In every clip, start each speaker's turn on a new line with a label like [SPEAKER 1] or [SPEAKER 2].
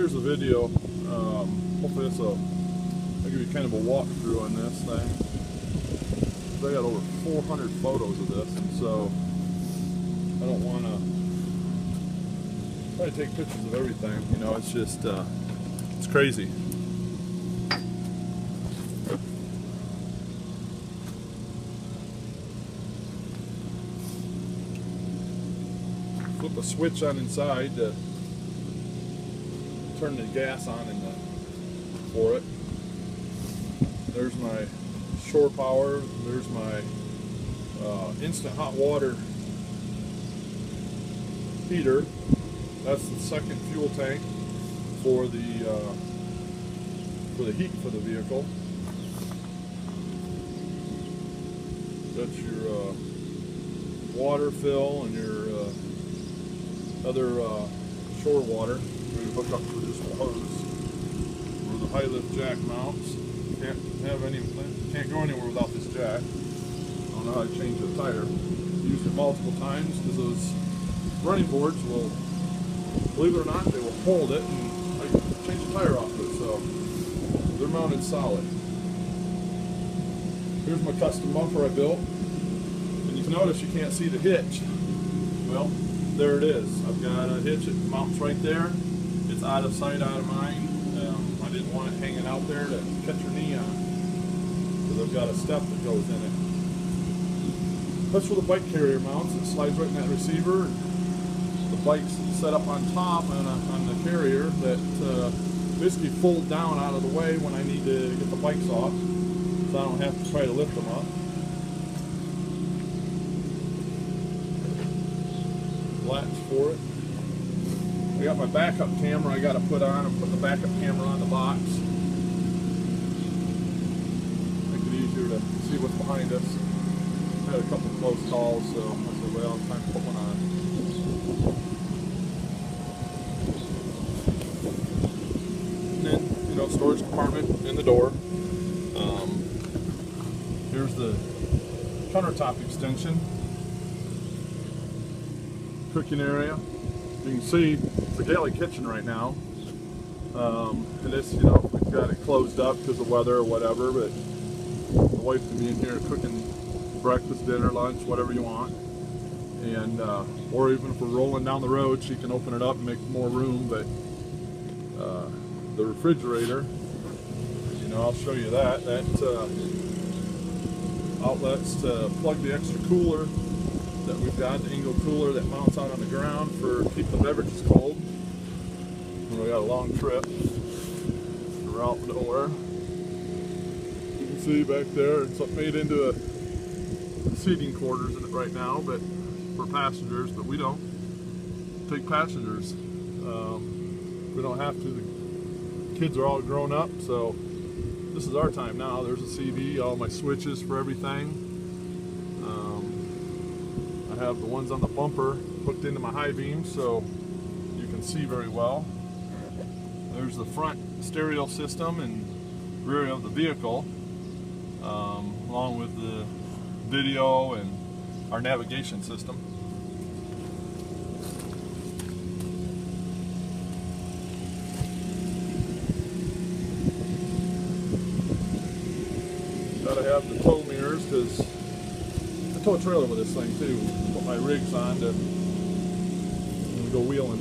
[SPEAKER 1] here's the video. Hopefully this will give you kind of a walkthrough on this thing. I got over 400 photos of this, and so I don't want to try to take pictures of everything. You know, it's just it's crazy. Flip a switch on inside to turn the gas on for it. There's my shore power. There's my instant hot water heater. That's the second fuel tank for the heat for the vehicle. That's your water fill and your other shore water. We hook up to this hose where the high lift jack mounts. Can't go anywhere without this jack. I don't know how to change the tire. Use it multiple times because those running boards will, believe it or not, they will hold it, and I can change the tire off it, so they're mounted solid. Here's my custom bumper I built, and you can notice you can't see the hitch. Well, there it is. I've got a hitch, it mounts right there. It's out of sight, out of mind. I didn't want it hanging out there to catch your knee on, because I've got a step that goes in it. That's where the bike carrier mounts. It slides right in that receiver. The bike's set up on top on the carrier that basically fold down out of the way when I need to get the bikes off, so I don't have to try to lift them up. Latch for it. I got my backup camera I got to put on. I'm putting the backup camera on the box. Make it easier to see what's behind us. I had a couple close calls, so I said, well, it's time to put one on. And then, you know, storage compartment in the door. Here's the countertop extension. Cooking area. You can see it's a galley kitchen right now. And this, you know, we've got it closed up because of weather or whatever, but the wife can be in here cooking breakfast, dinner, lunch, whatever you want. And or even if we're rolling down the road, she can open it up and make more room. But the refrigerator, you know, I'll show you that. That outlets to plug the extra cooler that we've got, the Ingo cooler that mounts out on the ground for keeping the beverages cold when we got a long trip. We're out nowhere. You can see back there, it's made into a seating quarters in it right now, but for passengers. But we don't take passengers. We don't have to. The kids are all grown up, so this is our time now. There's a CV, all my switches for everything. I have the ones on the bumper hooked into my high beam so you can see very well. There's the front stereo system and rear of the vehicle, along with the video and our navigation system. Gotta have the tow mirrors because I tow a trailer with this thing too. Put my rigs on to go wheeling.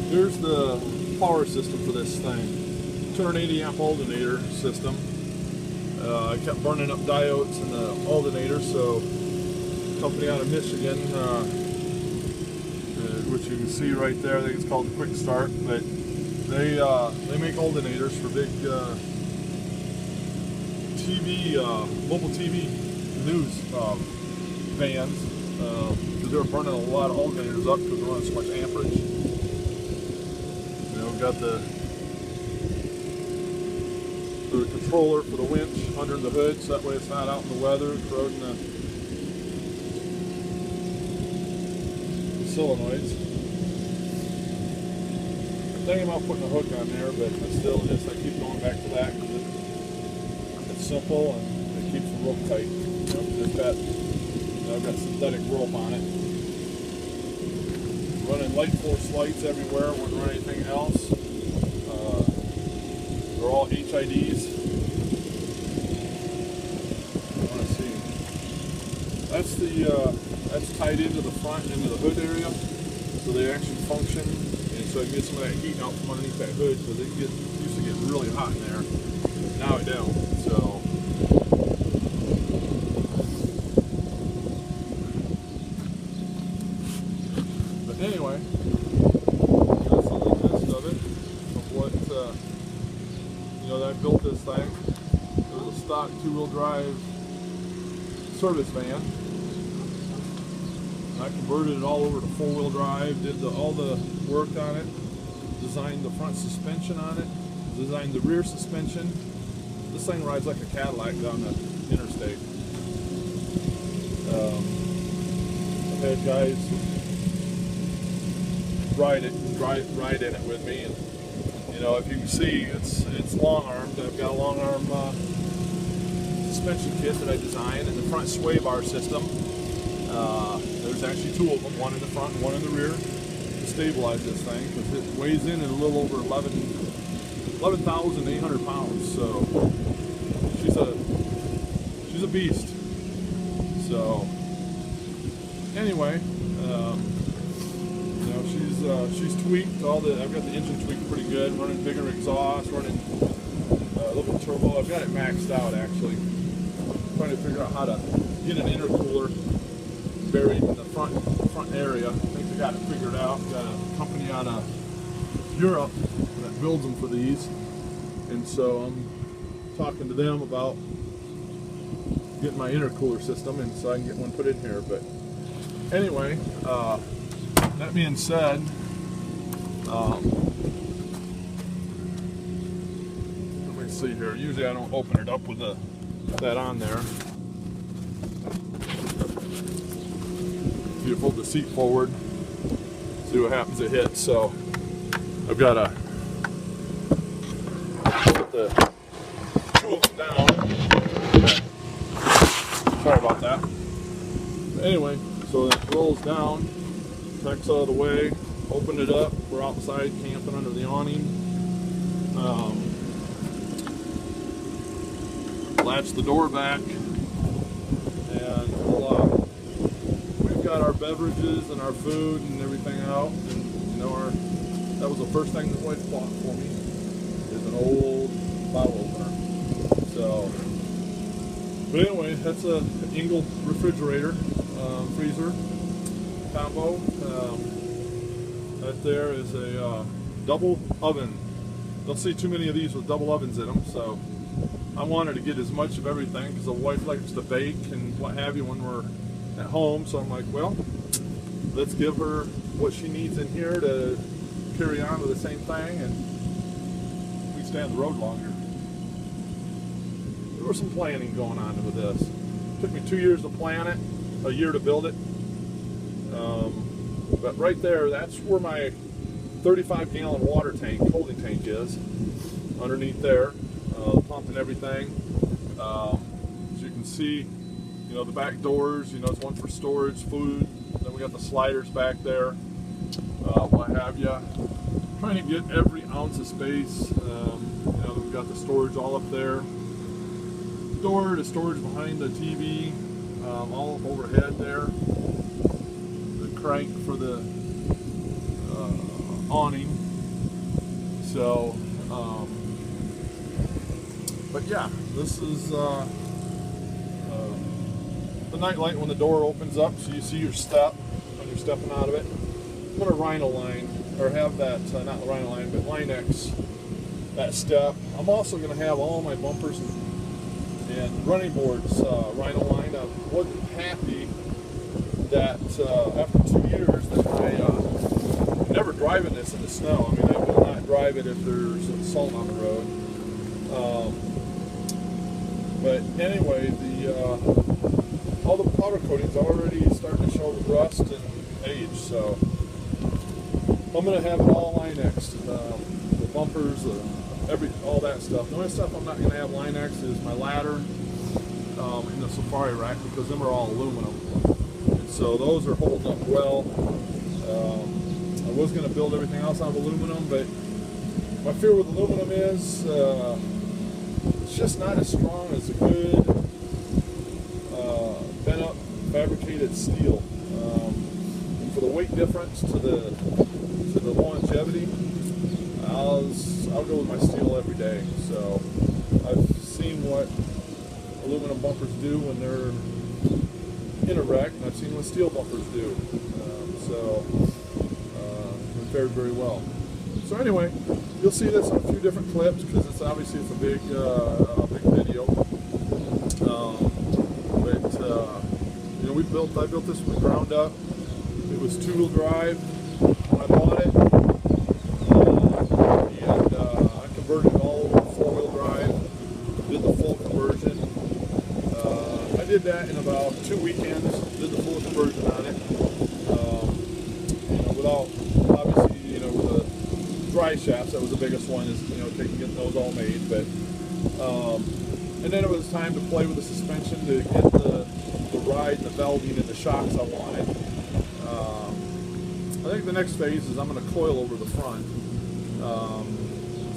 [SPEAKER 1] Here's the power system for this thing. 280 amp alternator system. I kept burning up diodes in the alternator, so a company out of Michigan, which you can see right there, I think it's called Quick Start, but they make alternators for big TV, mobile TV news vans, because they were burning a lot of alternators up because they're running so much amperage. You know, got the controller for the winch under the hood, so that way it's not out in the weather corroding the solenoids. I'm thinking about putting a hook on there, but I keep going back to that because it's simple and it keeps the rope tight. You know, I've got synthetic rope on it. running light force lights everywhere, wouldn't run anything else. They're all HIDs. Let's see. That's tied into the front, into the hood area, so they actually function, and so I can get some of that heat out from underneath that hood, because it used to get really hot in there. Now it don't. So. But anyway, that's the little gist of it, of what that I built this thing. It was a stock 2-wheel drive service van. I converted it all over to 4-wheel drive, did all the work on it, designed the front suspension on it, designed the rear suspension. This thing rides like a Cadillac down the interstate. I've had guys ride in it with me, and if you can see, it's long armed. I've got a long arm suspension kit that I designed, and the front sway bar system. There's actually 2 of them, one in the front and one in the rear, to stabilize this thing, because it weighs in at a little over 11,800 pounds. So she's a beast. So anyway, she's tweaked. I've got the engine tweaked pretty good, running bigger exhaust, running a little turbo. I've got it maxed out actually. I'm trying to figure out how to get an intercooler buried in the front area. I think I got it figured out. Got a company out of Europe that builds them for these, and so I'm talking to them about getting my intercooler system, and so I can get one put in here. But anyway, that being said, let me see here. Usually I don't open it up with that on there. You hold the seat forward, see what happens. It hits. So I've got to put the 2 of them down. Sorry about that. But anyway, so it rolls down, backs out of the way, open it up. We're outside camping under the awning. Latch the door back, and we've got our beverages and our food and everything out. And that was the first thing the wife bought for me, is an old bottle opener. So, but anyway, that's a Engel refrigerator, freezer combo. That there is a double oven. Don't see too many of these with double ovens in them, so I wanted to get as much of everything, because the wife likes to bake and what have you when we're at home. So I'm like, well, let's give her what she needs in here to carry on with the same thing, and we stay on the road longer. There was some planning going on with this. It took me 2 years to plan it, a year to build it. But right there, that's where my 35-gallon water tank, holding tank is, underneath there, pump and everything. As you can see, the back doors, it's one for storage, food. Then we got the sliders back there, what have you. Trying to get every ounce of space. We've got the storage all up there. Door to storage behind the TV, all overhead there. Crank for the awning. So, but yeah, this is the night light when the door opens up, so you see your step when you're stepping out of it. I'm going to rhino line, or have that, not the rhino line, but Line-X, that step. I'm also going to have all my bumpers and running boards rhino line. I wasn't happy that after 2 years that I never driving this in the snow. I mean, I will not drive it if there's salt on the road. But anyway, all the powder coating's already starting to show the rust and age, so I'm going to have it all Line-X. The bumpers, all that stuff. The only stuff I'm not going to have Line-X is my ladder and the safari rack, because them are all aluminum. So those are holding up well. was going to build everything else out of aluminum, but my fear with aluminum is it's just not as strong as a good bent up fabricated steel. And for the weight difference to the longevity, I'll go with my steel every day. So I've seen what aluminum bumpers do when they're in a wreck, and I've seen what steel bumpers do. It fared very well. So anyway, you'll see this on a few different clips because it's a big video. You know, I built this from the ground up. It was 2-wheel drive when I bought it, and I converted it all over to 4-wheel drive. Did the full conversion. I did that in about 2 weekends. Did the full conversion on it. You know, without obviously, you know, with the dry shafts, that was the biggest one, is, you know, getting those all made. But and then it was time to play with the suspension to get the ride and the velding and the shocks I wanted. I think the next phase is I'm going to coil over the front.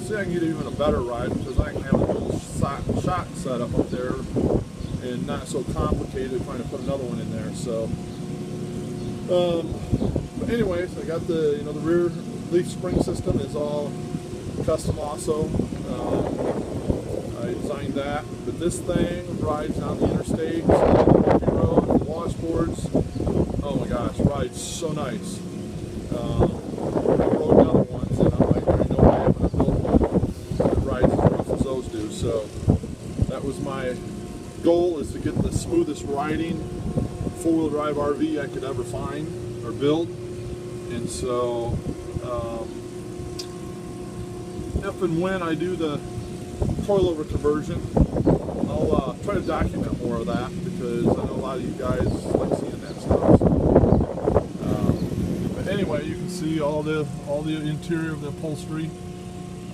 [SPEAKER 1] See if I can get even a better ride, because I can have a little shock setup up there and not so complicated trying to put another one in there. So, but anyways, I got the rear leaf spring system is all custom also. I designed that, but this thing rides down the interstate, the road, the washboards. Oh my gosh, rides so nice. I rode the other ones, and I'm like, there's no way I'm going to build one that rides as rough as those do. So that was my goal, is to get the smoothest riding 4-wheel drive RV I could ever find or build. And so if and when I do the coilover conversion, I'll try to document more of that, because I know a lot of you guys like seeing that stuff. But anyway, you can see all the interior of the upholstery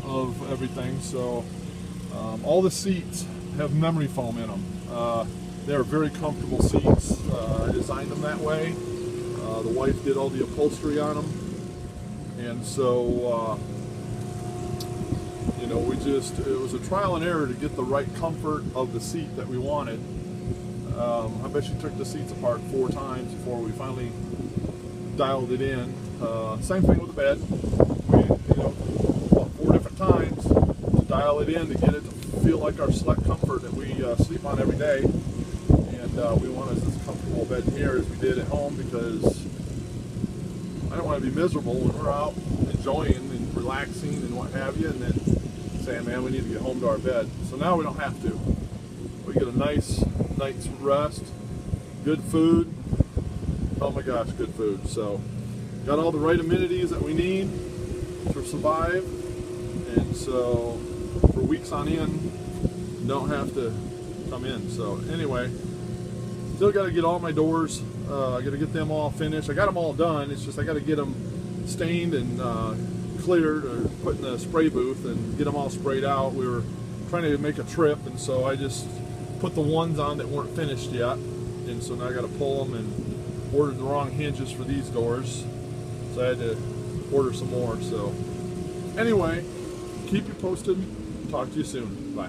[SPEAKER 1] of everything. So all the seats have memory foam in them. They're very comfortable seats. I designed them that way. The wife did all the upholstery on them, and so you know, it was a trial and error to get the right comfort of the seat that we wanted. I bet she took the seats apart 4 times before we finally dialed it in. Same thing with the bed. We, you know, 4 different times to dial it in to get it to feel like our select comfort that we sleep on every day. And we want as comfortable a bed in here as we did at home, because I don't want to be miserable when we're out enjoying and relaxing and what have you, and then saying, man, we need to get home to our bed. So now we don't have to. We get a nice night's rest, good food. Oh my gosh, good food. So got all the right amenities that we need to survive, and so for weeks on end, don't have to come in. So anyway, still got to get all my doors. I got to get them all finished. I got them all done. It's just I got to get them stained and cleared, or put in the spray booth and get them all sprayed out. We were trying to make a trip, and so I just put the ones on that weren't finished yet, and so now I got to pull them, and ordered the wrong hinges for these doors, so I had to order some more. So anyway, keep you posted. Talk to you soon. Bye.